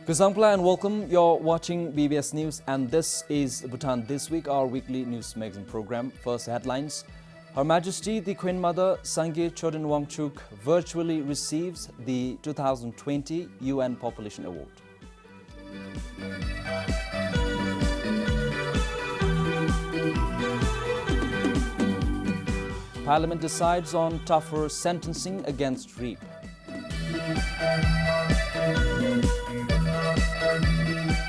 Kusampla and welcome. You're watching BBS News and this is Bhutan This Week, our weekly news magazine program. First headlines. Her Majesty the Queen Mother Sangye Chodron Wangchuk virtually receives the 2020 UN Population Award. Parliament decides on tougher sentencing against rape.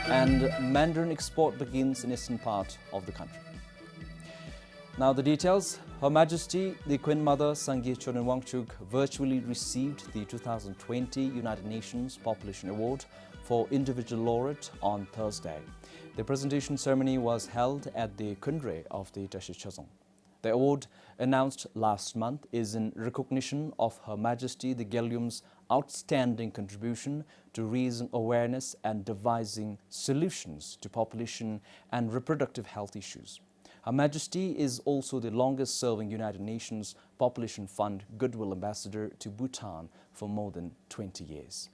And Mandarin export begins in eastern part of the country. Now the details. Her Majesty the Queen Mother Sangye Chodron Wangchuk virtually received the 2020 United Nations Population Award for Individual Laureate on Thursday. The presentation ceremony was held at the Kundre of the Tashi Chazong. The award, announced last month, is in recognition of Her Majesty the Gyalum's outstanding contribution to raising awareness and devising solutions to population and reproductive health issues. Her Majesty is also the longest-serving United Nations Population Fund Goodwill Ambassador to Bhutan for more than 20 years.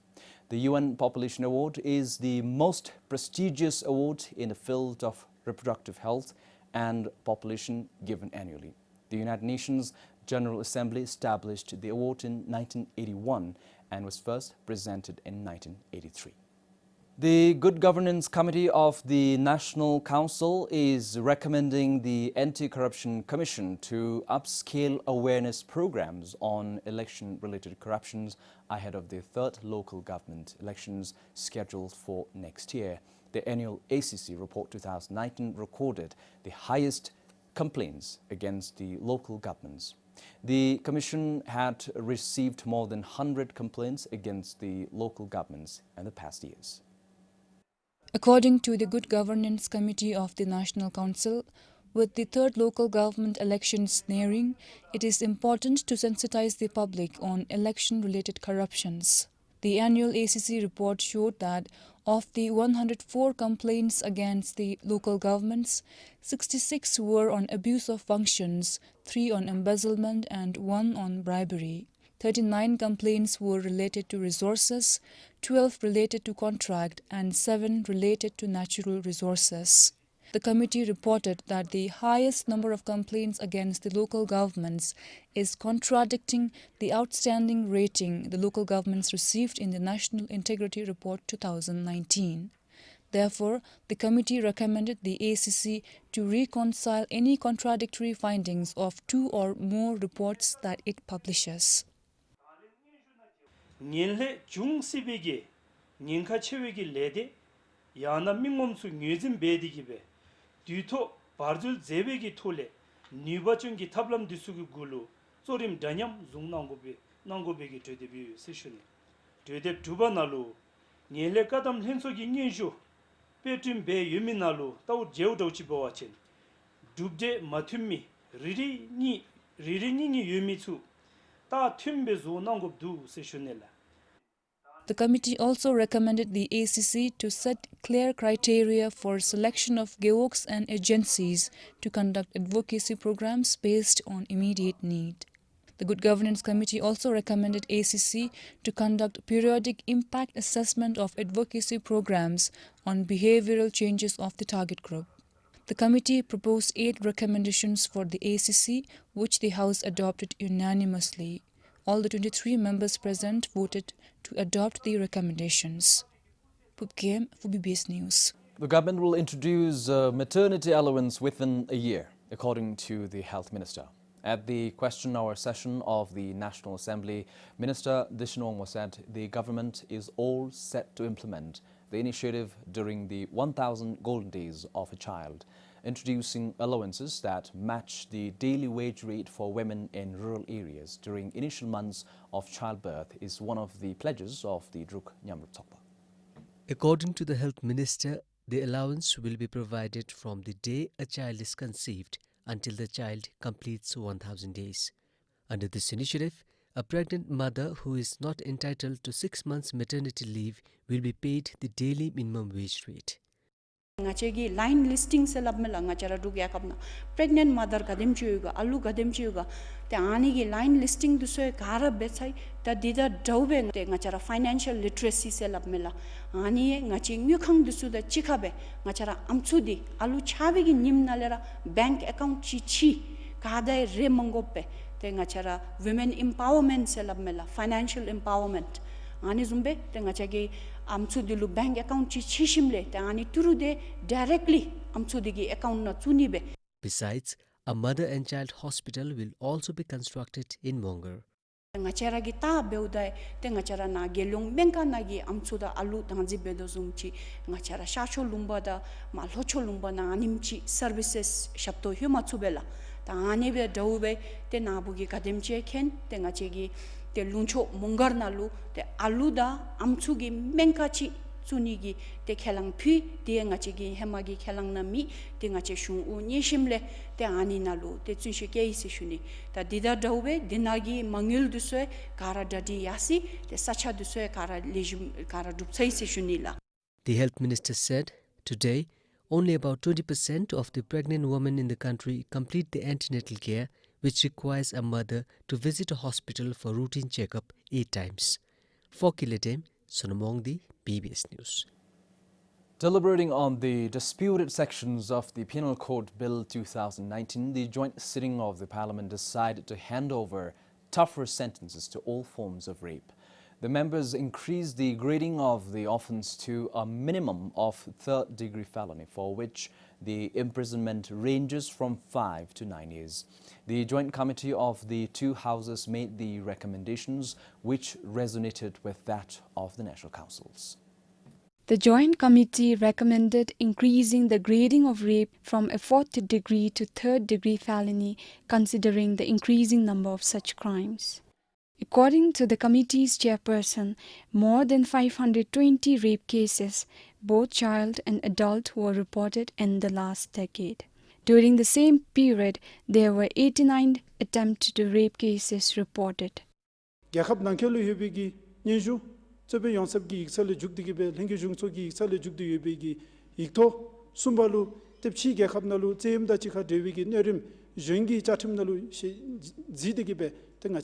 The UN Population Award is the most prestigious award in the field of reproductive health and population given annually. The United Nations General Assembly established the award in 1981 and was first presented in 1983. The Good Governance Committee of the National Council is recommending the Anti-Corruption Commission to upscale awareness programs on election-related corruptions ahead of the third local government elections scheduled for next year. The annual ACC report 2019 recorded the highest complaints against the local governments. The Commission had received more than 100 complaints against the local governments in the past years. According to the Good Governance Committee of the National Council, with the third local government elections nearing, it is important to sensitize the public on election-related corruptions. The annual ACC report showed that of the 104 complaints against the local governments, 66 were on abuse of functions, 3 on embezzlement and 1 on bribery. 39 complaints were related to resources, 12 related to contract and 7 related to natural resources. The committee reported that the highest number of complaints against the local governments is contradicting the outstanding rating the local governments received in the National Integrity Report 2019. Therefore, the committee recommended the ACC to reconcile any contradictory findings of 2 or more reports that it publishes. 뒤토 바르줄 제베기 톨레 니바중기 탑람 디수기 굴루 소림 다냠 중낭고비 낭고베기 되데비 세션이 되데 두바나루 니엘레 까담 헨소기 닌쇼 페팀 베 유미나루 타우 제우도치 보와친 둡데 마툼미 리리니 유미츠 타 튠베조 낭고두 세션넬라. The committee also recommended the ACC to set clear criteria for selection of GEOCs and agencies to conduct advocacy programs based on immediate need. The Good Governance Committee also recommended ACC to conduct periodic impact assessment of advocacy programs on behavioral changes of the target group. The committee proposed 8 recommendations for the ACC, which the House adopted unanimously. All the 23 members present voted to adopt the recommendations. Pupkem for BBS News. The government will introduce maternity allowance within a year, according to the Health Minister. At the question hour session of the National Assembly, Minister Dishnong said the government is all set to implement the initiative during the 1,000 golden days of a child. Introducing allowances that match the daily wage rate for women in rural areas during initial months of childbirth is one of the pledges of the Druk Nyamrut Thokpa. According to the Health Minister, the allowance will be provided from the day a child is conceived until the child completes 1,000 days. Under this initiative, a pregnant mother who is not entitled to 6 months maternity leave will be paid the daily minimum wage rate. ngachegi line listing se labmela ngachara dugya kapna pregnant mother kadem chiuga alu kadem chiuga te ani gi line listing dusoe gara bechai ta dida daube te ngachara financial literacy se labmela ani ngachi nyukhang dusu da chikhabe ngachara amchudi alu chabe gi nimnalera bank account chi kada re mangope te ngachara women empowerment se labmela financial empowerment ani zumbe te ngachagi amchudilu bank account chi chishimle te ani turude directly amchudigi account na chunibe. Besides, a mother and child hospital will also be constructed in Mongar. Ngachara gi ta beudai te ngachara na gelong benka na gi amchuda alu dangji bedo zumchi ngachara shacho lumba da malhocho lumba na animchi services shapto huma chubela ta ani be daube te nabugi kademche ken te ngachegi te luncho mongar nalu te aluda amchugi menkachi chunigi te khelang phi te ngachigi hemagi khelang na mi te ngache shung u nyeshimle te ani nalu te chunshi ke isi shuni ta dida daube dinagi mangil duswe kara dadi yasi te sacha duswe kara lejum kara dupsai se shuni la. The health minister said today only about 20% of the pregnant women in the country complete the antenatal care, which requires a mother to visit a hospital for routine checkup 8 times. For Kiletem, Sonamongdi, PBS News. Deliberating on the disputed sections of the Penal Code Bill 2019, the joint sitting of the Parliament decided to hand over tougher sentences to all forms of rape. The members increased the grading of the offence to a minimum of third-degree felony, for which the imprisonment ranges from 5 to 9 years. The Joint Committee of the two houses made the recommendations, which resonated with that of the National Councils. The Joint Committee recommended increasing the grading of rape from a 4th degree to 3rd degree felony, considering the increasing number of such crimes. According to the committee's chairperson, more than 520 rape cases, both child and adult, were reported in the last decade. During the same period, there were 89 attempted rape cases reported. With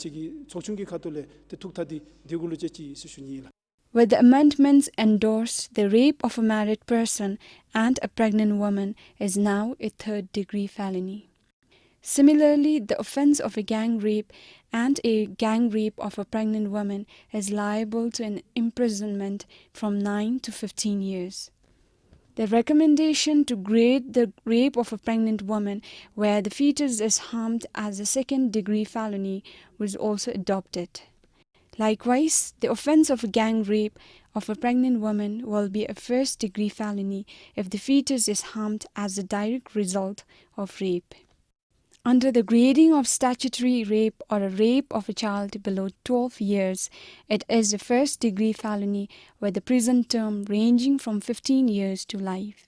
the amendments endorsed, the rape of a married person and a pregnant woman is now a 3rd degree felony. Similarly, the offence of a gang rape and a gang rape of a pregnant woman is liable to an imprisonment from 9 to 15 years. The recommendation to grade the rape of a pregnant woman where the fetus is harmed as a 2nd degree felony was also adopted. Likewise, the offence of a gang rape of a pregnant woman will be a 1st degree felony if the fetus is harmed as a direct result of rape. Under the grading of statutory rape or a rape of a child below 12 years, it is a 1st degree felony with a prison term ranging from 15 years to life.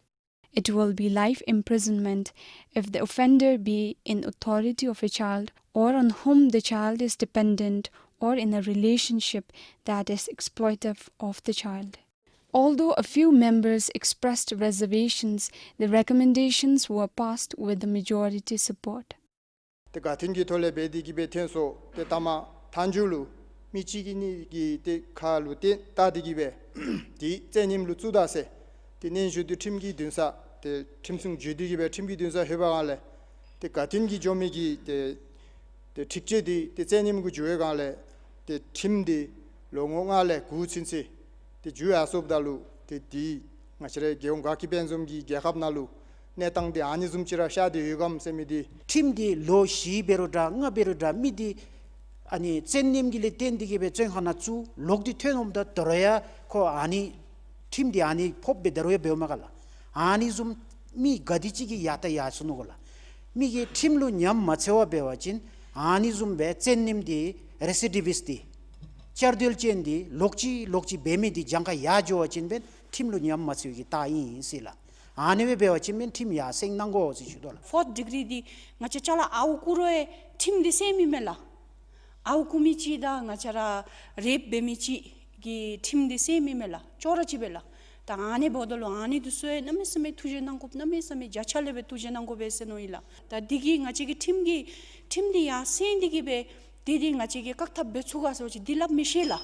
It will be life imprisonment if the offender be in authority of a child or on whom the child is dependent or in a relationship that is exploitive of the child. Although a few members expressed reservations, the recommendations were passed with the majority support. The Gatingi Tole Bedigi Betenso, the Tama Tanjulu, Michigini, the Kalute, Tadigibe, the Zenim Lutsudase, the Ninju de Timgi Dunsa, the Timsung Judigibe, Timgi Dunsa Hebale, the Gatingi Jomigi, the Tikjedi, the Zenim Gujuegale, the Timdi, Longongale, Gutsinse, the Juasobdalu, the D, Machere Geongaki Benzumgi, Gakabnalu. netang de anizum chira sha de yugam semidi tim di lo shi beroda nga beroda midi ani chennim gi le ten di ge be cheng hana chu lok di thenom da toraya ko ani tim di ani phop be daroya be magala ani zum mi gadi chi gi yata ya sunu gola mi ge tim lu nyam ma chewa be wajin ani zum be chennim di recidivist di chardel chen di lokchi be mi di janga ya jo wajin ben tim lu nyam ma chewi gi ta yin sila 아니베 배워지면 팀이야 생난고 지주돌 4th degree di ngacha chala au kuroe tim di semimela au kumichi da ngachara rape bemichi gi tim di semimela chora chibela 다 안에 보돌로 안에 두서에 남에서메 투제난고 남에서메 자찰레베 투제난고 베세노일라 다 디기 nga지기 팀디야 센디기베 디디 nga지기 각타 베초가서지 딜랍 미ሼ라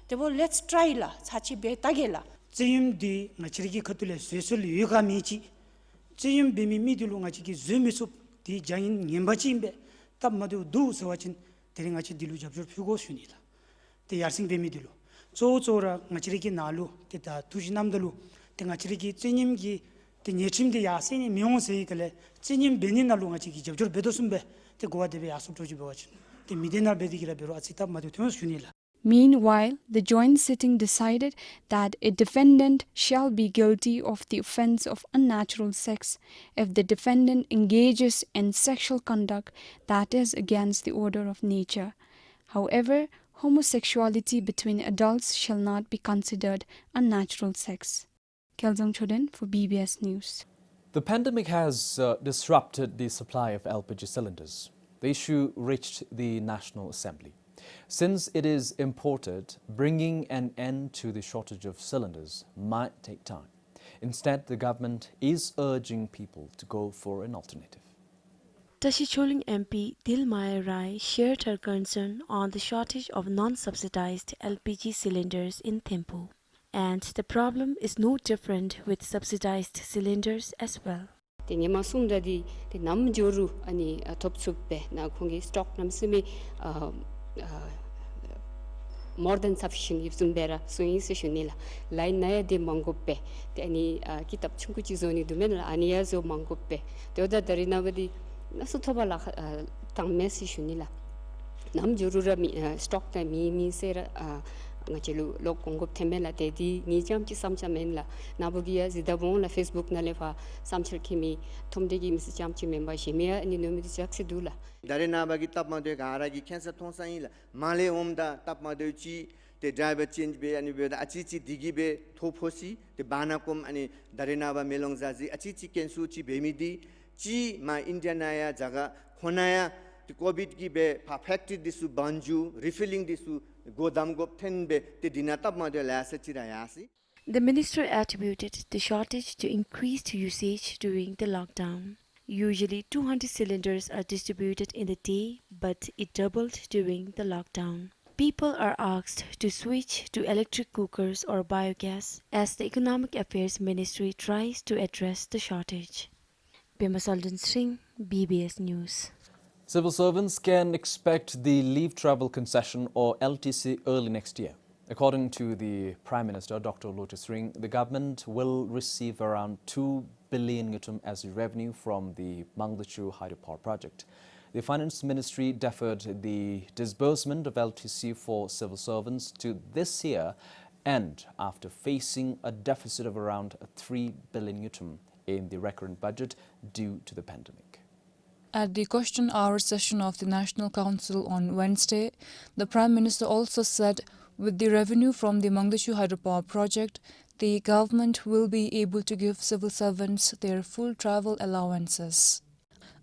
데보 렛츠 트라이라 사치 베타게라 제임디 nga치리기 커틀레 스웨슬 유가미치 제임 비미 미들로 nga지기 즈미소 디 장인 냠바치임베 탑마도 두서와친 데링아치 딜루 잡줄 피고 순이라 데 야싱 베미들로 조조라 nga치리기 나루 데다 투지남들로 데 nga치리기 제님기 데 예침데 야세니 명세이글레 제님 베니나루 nga치기 잡줄 베도숨베 데 고아데베 야숨토지 베와친 데 미데나 베디기라 베로 아치탑마도 테온 순이라. Meanwhile, the joint sitting decided that a defendant shall be guilty of the offence of unnatural sex if the defendant engages in sexual conduct that is against the order of nature. However, homosexuality between adults shall not be considered unnatural sex. Kyeljong Choden for BBS News. The pandemic has disrupted the supply of LPG cylinders. The issue reached the National Assembly. Since it is imported, bringing an end to the shortage of cylinders might take time. Instead, the government is urging people to go for an alternative. Tashicholing MP Dilmaya Rai shared her concern on the shortage of non-subsidized LPG cylinders in Thimphu. And the problem is no different with subsidized cylinders as well. 땡에마 숨다디 남조루 아니 톱supbe na khungi stock namsimi more than sufficient ifsun bera swing sessionila line na de mangope te ani kitab chungku chizoni dumen aniya zo mangope te oda darina badi nasu thobala tangme sessionila namjurura stock ta mi sera ngachelu lok kongop themela te di ni jamchi samchamenla nabugia zidabon la facebook na lefa samchel kimi thomdegi mis jamchi member shemia ni nomi jaksi dula darena bagi tapma de gara gi cancer thongsaila male omda tapma de chi te driver change be ani be achichi digi be thoposi te banakom ani darena ba melongzaji achichi kensu chi bemidi chi ma indianaya jaga khonaya the covid gi be perfected disu banju refilling disu The minister attributed the shortage to increased usage during the lockdown. Usually 200 cylinders are distributed in a day, but it doubled during the lockdown. People are asked to switch to electric cookers or biogas as the Economic Affairs Ministry tries to address the shortage. Pema Solden Singh, BBS News. Civil servants can expect the leave travel concession or LTC early next year. According to the Prime Minister, Dr. Lotus Ring, the government will receive around 2 billion yutum as revenue from the Mangdachu hydropower project. The Finance Ministry deferred the disbursement of LTC for civil servants to this year and after facing a deficit of around 3 billion yutum in the recurrent budget due to the pandemic. At the question hour session of the National Council on Wednesday, the Prime Minister also said with the revenue from the Mangdachu hydropower project, the government will be able to give civil servants their full travel allowances.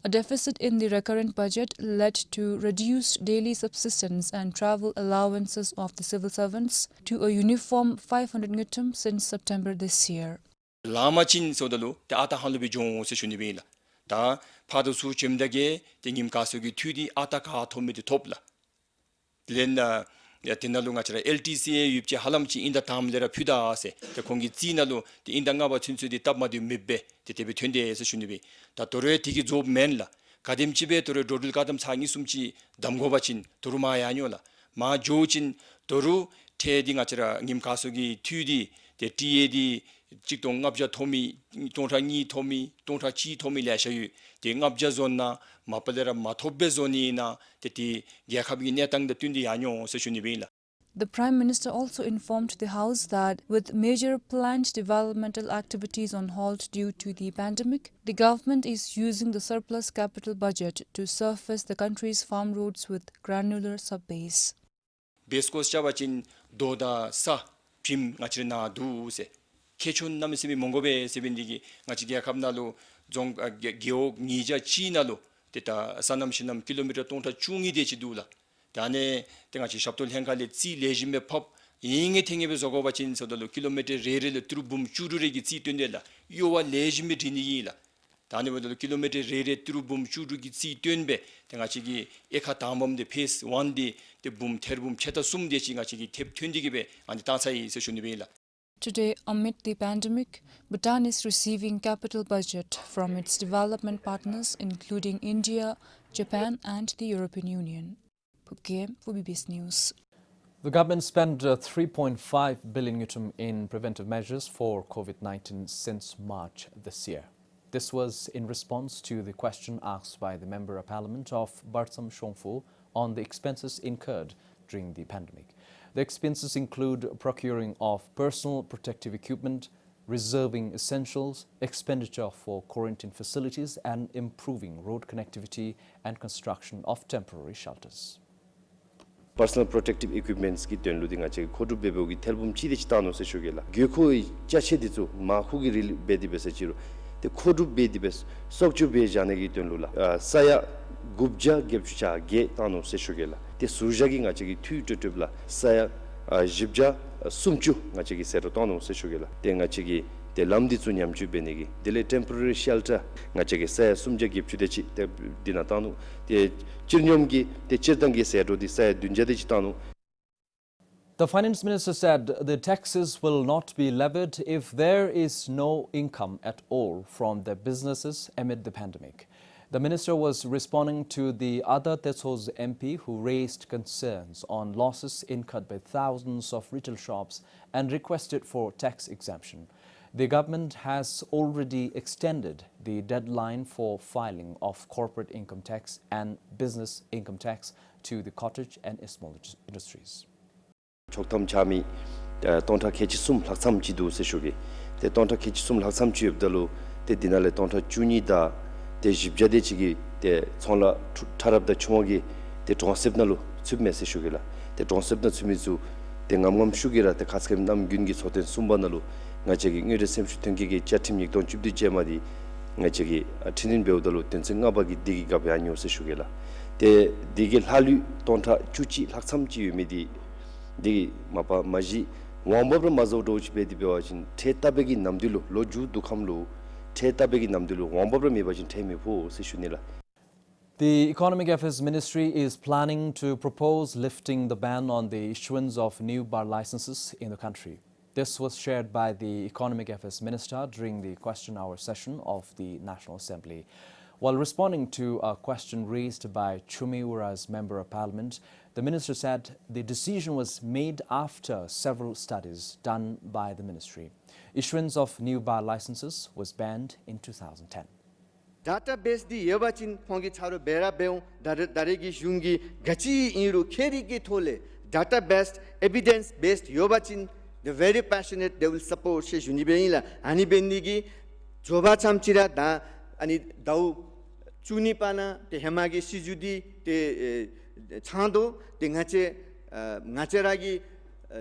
A deficit in the recurrent budget led to reduced daily subsistence and travel allowances of the civil servants to a uniform 500 ngutum since September this year. 라마친 소달로 아타 한루비 종 세슈니베라 다 파도수 점다게 땡임 가수기 튜디 아타카 토미디 톱라 렌나 야티나룽아처럼 LTC에 입지 할람치 인다 다음데라 퓨다세 te 공기 지나로 인당가바 춘수디 답마디 맵베 데데비 튼데에서 슈니비 다 도로에 디기 조맨라 가dem집에 도로 도를 가담 상이 숨지 담고바친 도루마야 아니올라 마 조진 도루 테딩아처럼 님 가수기 튜디 데 TAD 직동 납자 토미 동사니 토미 동사치 토미 레셔유 딩압자 존나 마팔레라 마토베 존이나 데티 야카비 네땅데 튠디 아뇨 세슈니베라. The Prime Minister also informed the House that with major planned developmental activities on hold due to the pandemic, the government is using the surplus capital budget to surface the country's farm roads with granular subbase. 베스코스 자바친 도다 사 빔 나치나 두세 케촌 남스미 몽고베 세빈디기 나치기야 갑나로 종 기옥 니자 치나로 데타 산남신남 킬로미터 동타 중이 되지두라 다네 땡아치 샵돌 행갈레 지 레짐메 법 Inge tingebe zogoba chin sodolo kilometer rere le trubum churure gi tsi tendela yowa lejimi dinila tani bodolo kilometer rere trubum churu gi tsi tenbe tenga chigi ekha tamom de pace one day de bum terbum cheta sum de chinga chigi tep tendigibe ani tasai se shunibela. Today, amid the pandemic, Bhutan is receiving capital budget from its development partners including India, Japan and the European Union. Phukem for BBC News. The government spent 3.5 billion yutum in preventive measures for COVID-19 since March this year. This was in response to the question asked by the Member of Parliament of Bartham Shongfu on the expenses incurred during the pandemic. The expenses include procuring of personal protective equipment, reserving essentials, expenditure for quarantine facilities, and improving road connectivity and construction of temporary shelters. Personal protective equipments ki ten ludinga che khodu bebo gi thelbum chi de chitano se shogela gyekho cha che de chu ma khu gi ril bedi bese chiro te khodu bedi bes sokchu be jane gi ten lula saya gubja gebcha ge tano se shogela te surja gi nga che gi thu tutubla saya jibja sumchu nga che gi sero tano se shogela te nga che gi te lamdi chu nyam chu benegi dele temporary shelter nga che ge saya sumja gebchu de chi te dinatano te chirnyom te chirdang gi sero di saya dunja de chitano. The Finance Minister said the taxes will not be levied if there is no income at all from their businesses amid the pandemic. The minister was responding to the other Teso's MP who raised concerns on losses incurred by thousands of retail shops and requested for tax exemption. The government has already extended the deadline for filing of corporate income tax and business income tax to the cottage and small industries. Choktam chami tonta kechi sum laksam chidu se shoge te tonta kechi sum laksam chibdalo te dinale tonta chuni da te jibjade chigi te chonla tharab da chmogi te concept nalo chubme se shogela te concept na chumizu te ngamngam shugera te khaskem nam gungi soten sumba nalo ngachegi ngire semshu tengi ge chatim yik don chubdi jemadi ngachegi athinin beudalo tense ngabagi digi gabe anyo se shogela te digel halu tonta chuchi laksam chi medi di mapa maji wambabra mazo doch bedi bewajin thetabegi namdilu loju dukhamlu thetabegi namdilu wambabra mebajin theme pho se shunila. The Economic Affairs Ministry is planning to propose lifting the ban on the issuance of new bar licenses in the country. This was shared by the Economic Affairs Minister during the question hour session of the National Assembly. While responding to a question raised by Chumiura's Member of Parliament, the minister said the decision was made after several studies done by the ministry. Issuance of new bar licenses was banned in 2010. Database di yabachin pongi charo bera beon daregi shungi gachi inru kerigi thole database evidence based yobachin the very passionate they will support she junibeila ani bendigi joba chamchira da ani dau chuni pana te hemagi sijudi te chando te ngacheragi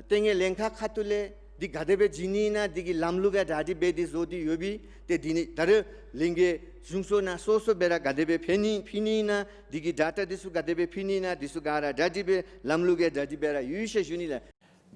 tenge lengkha khatule di gadebe jinina digi lamluga dadi bedi zodi yobi te dini dar linge jungso na soso bera gadebe finina digi data disu gadebe finina disu gara dadibe lamluga dadi bera yushe junila.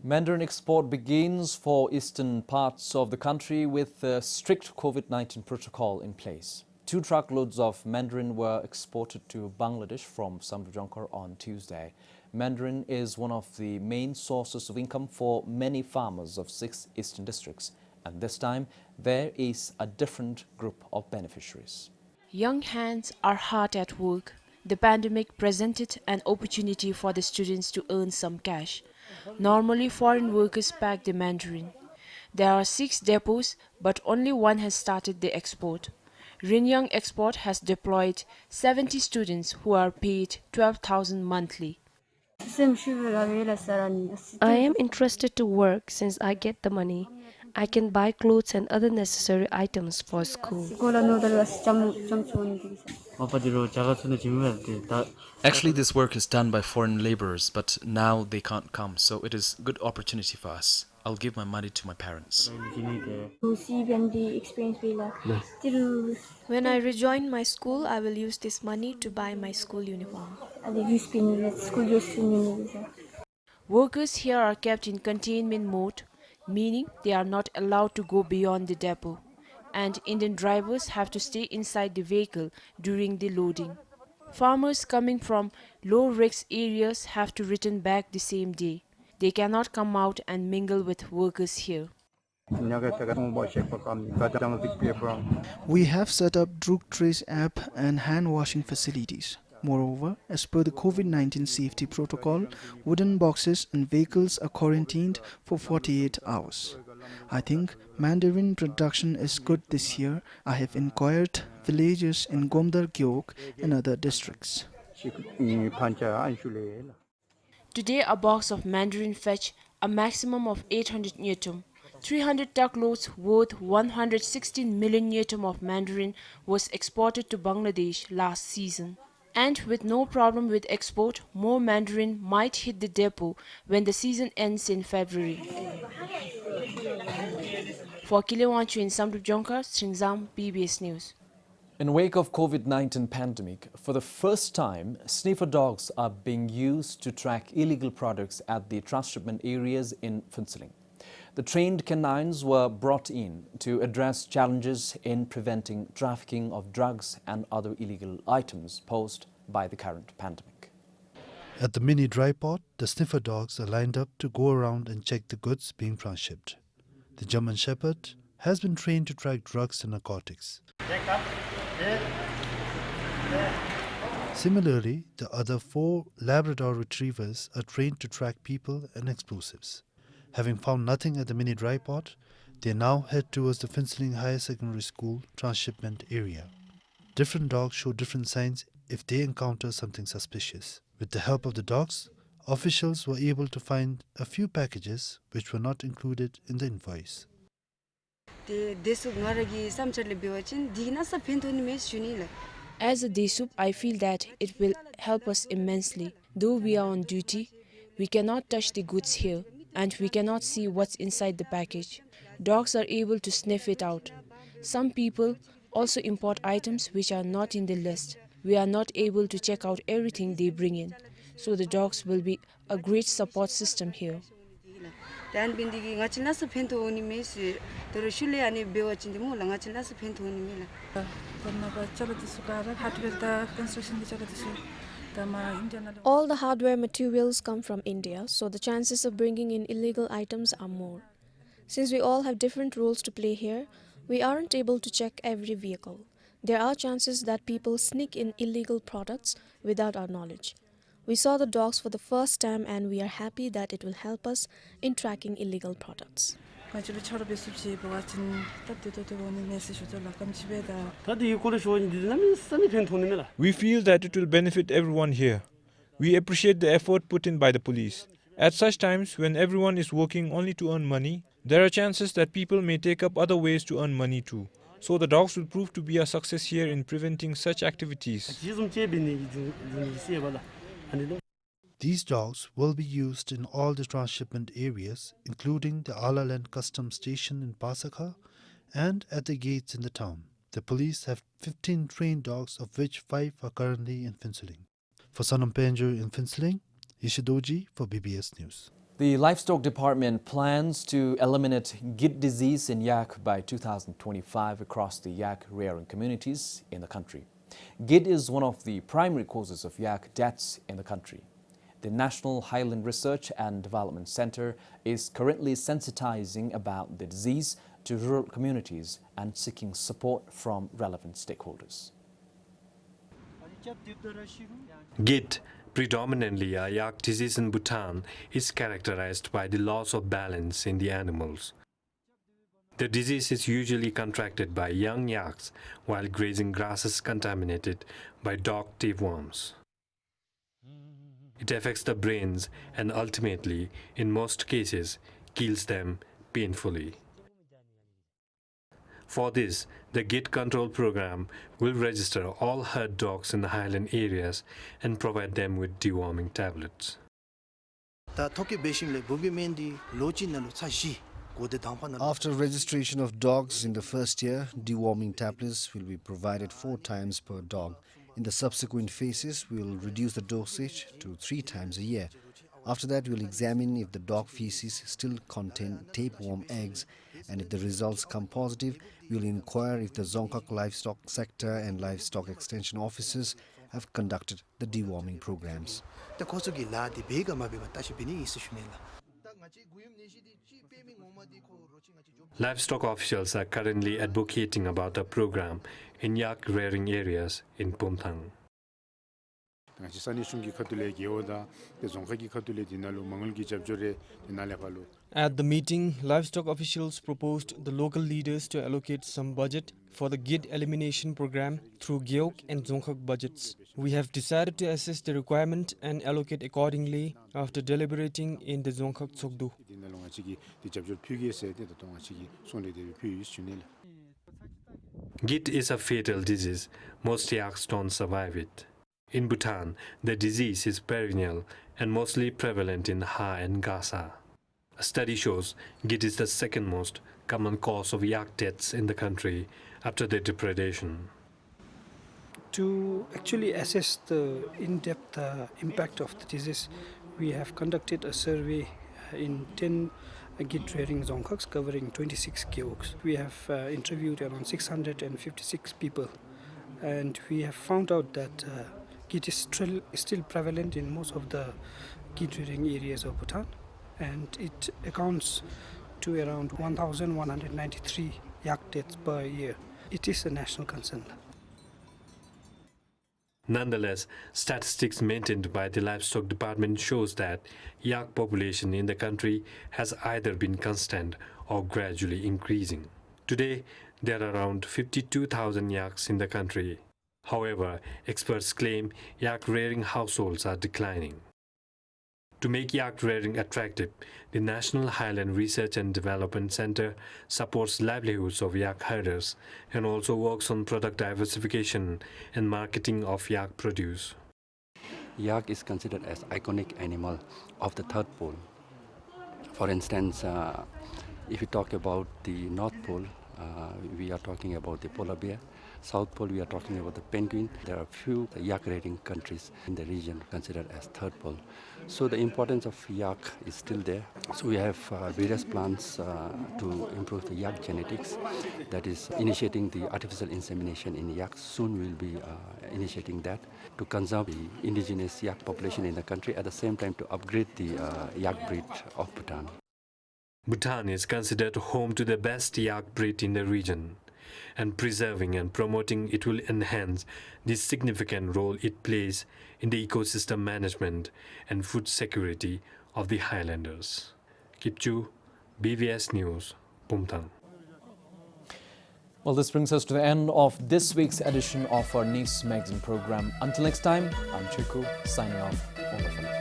Mandarin export begins for eastern parts of the country with a strict COVID-19 protocol in place. 2 truckloads of Mandarin were exported to Bangladesh from Samrujankar on Tuesday. Mandarin is one of the main sources of income for many farmers of 6 eastern districts. And this time, there is a different group of beneficiaries. Young hands are hard at work. The pandemic presented an opportunity for the students to earn some cash. Normally, foreign workers pack the Mandarin. There are 6 depots, but only one has started the export. Rinyang Export has deployed 70 students who are paid 12,000 monthly. I am interested to work since I get the money. I can buy clothes and other necessary items for school. Actually, this work is done by foreign laborers, but now they can't come, so it is a good opportunity for us. I'll give my money to my parents. When I rejoin my school, I will use this money to buy my school uniform. Workers here are kept in containment mode, meaning they are not allowed to go beyond the depot, and Indian drivers have to stay inside the vehicle during the loading. Farmers coming from low-risk areas have to return back the same day. They cannot come out and mingle with workers here. We have set up Drug Trace app and hand washing facilities. Moreover, as per the COVID-19 safety protocol, wooden boxes and vehicles are quarantined for 48 hours. I think Mandarin production is good this year. I have inquired villages in Gomdar Gyok and other districts. Today, a box of Mandarin fetch a maximum of 800 newton. 300 truckloads worth 116 million newton of Mandarin was exported to Bangladesh last season. And with no problem with export, more Mandarin might hit the depot when the season ends in February. For Kilewanchu in Samrup Jonkar, Sringzam, PBS News. In wake of COVID-19 pandemic, for the first time, sniffer dogs are being used to track illegal products at the transshipment areas in Phuentsholing. The trained canines were brought in to address challenges in preventing trafficking of drugs and other illegal items posed by the current pandemic. At the mini dry port, the sniffer dogs are lined up to go around and check the goods being transshipped. The German Shepherd has been trained to track drugs and narcotics. Similarly, the other 4 Labrador Retrievers are trained to track people and explosives. Having found nothing at the mini dry port, they now head towards the Phuentsholing Higher Secondary School transshipment area. Different dogs show different signs if they encounter something suspicious. With the help of the dogs, officials were able to find a few packages which were not included in the invoice. As a DSUP, I feel that it will help us immensely. Though we are on duty, we cannot touch the goods here, and we cannot see what's inside the package. Dogs are able to sniff it out. Some people also import items which are not in the list. We are not able to check out everything they bring in. So the dogs will be a great support system here. All the hardware materials come from India, so the chances of bringing in illegal items are more. Since we all have different roles to play here, we aren't able to check every vehicle. There are chances that people sneak in illegal products without our knowledge. We saw the dogs for the first time and we are happy that it will help us in tracking illegal products. We feel that it will benefit everyone here. We appreciate the effort put in by the police. At such times, when everyone is working only to earn money, there are chances that people may take up other ways to earn money too. So the dogs will prove to be a success here in preventing such activities. These dogs will be used in all the transshipment areas, including the Alaland Customs Station in Pasakha and at the gates in the town. The police have 15 trained dogs, of which 5 are currently in Phuentsholing. For Sanam Penjur in Phuentsholing, Ishidoji for BBS News. The Livestock Department plans to eliminate git disease in yak by 2025 across the yak rearing communities in the country. Git is one of the primary causes of yak deaths in the country. The National Highland Research and Development Center is currently sensitizing about the disease to rural communities and seeking support from relevant stakeholders. Git, predominantly a yak disease in Bhutan, is characterized by the loss of balance in the animals. The disease is usually contracted by young yaks while grazing grasses contaminated by dog tapeworms. It affects the brains and ultimately, in most cases, kills them painfully. For this, the git control program will register all herd dogs in the highland areas and provide them with deworming tablets. After registration of dogs in the first year, deworming tablets will be provided 4 times per dog. In the subsequent phases, we will reduce the dosage to 3 times a year. After that, we'll examine if the dog feces still contain tapeworm eggs, and if the results come positive, we'll inquire if the Dzongkhag livestock sector and livestock extension officers have conducted the deworming programs. Livestock officials are currently advocating about a program in yak rearing areas in Bhutan. At the meeting, livestock officials proposed the local leaders to allocate some budget for the gid elimination program through Gyeok and Dzongkhag budgets. We have decided to assess the requirement and allocate accordingly after deliberating in the Dzongkhag Tsogdo. Gid is a fatal disease. Most yaks don't survive it. In Bhutan, the disease is perennial and mostly prevalent in Ha and Gasa. A study shows gid is the second most common cause of yak deaths in the country after their depredation. To actually assess the in-depth impact of the disease, we have conducted a survey in 10 gid rearing Dzongkhags covering 26 gyeoks. We have interviewed around 656 people, and we have found out that gid is still prevalent in most of the gid rearing areas of Bhutan, and it accounts to around 1,193 yak deaths per year. It is a national concern. Nonetheless, statistics maintained by the livestock department shows that yak population in the country has either been constant or gradually increasing. Today, there are around 52,000 yaks in the country. However, experts claim yak rearing households are declining. To make yak rearing attractive, the National Highland Research and Development Center supports livelihoods of yak herders and also works on product diversification and marketing of yak produce. Yak is considered as iconic animal of the third pole. For instance, if you talk about the North Pole, we are talking about the polar bear. South Pole, we are talking about the penguin. There are few yak-rearing countries in the region considered as third pole. So the importance of yak is still there. So we have various plans to improve the yak genetics. That is initiating the artificial insemination in yaks. Soon we will be initiating that to conserve the indigenous yak population in the country, at the same time to upgrade the yak breed of Bhutan. Bhutan is considered home to the best yak breed in the region, and preserving and promoting it will enhance the significant role it plays in the ecosystem management and food security of the highlanders. Kipchu, BVS News, Bhutan. Well, this brings us to the end of this week's edition of our News Magazine program. Until next time, I'm Chiku, signing off.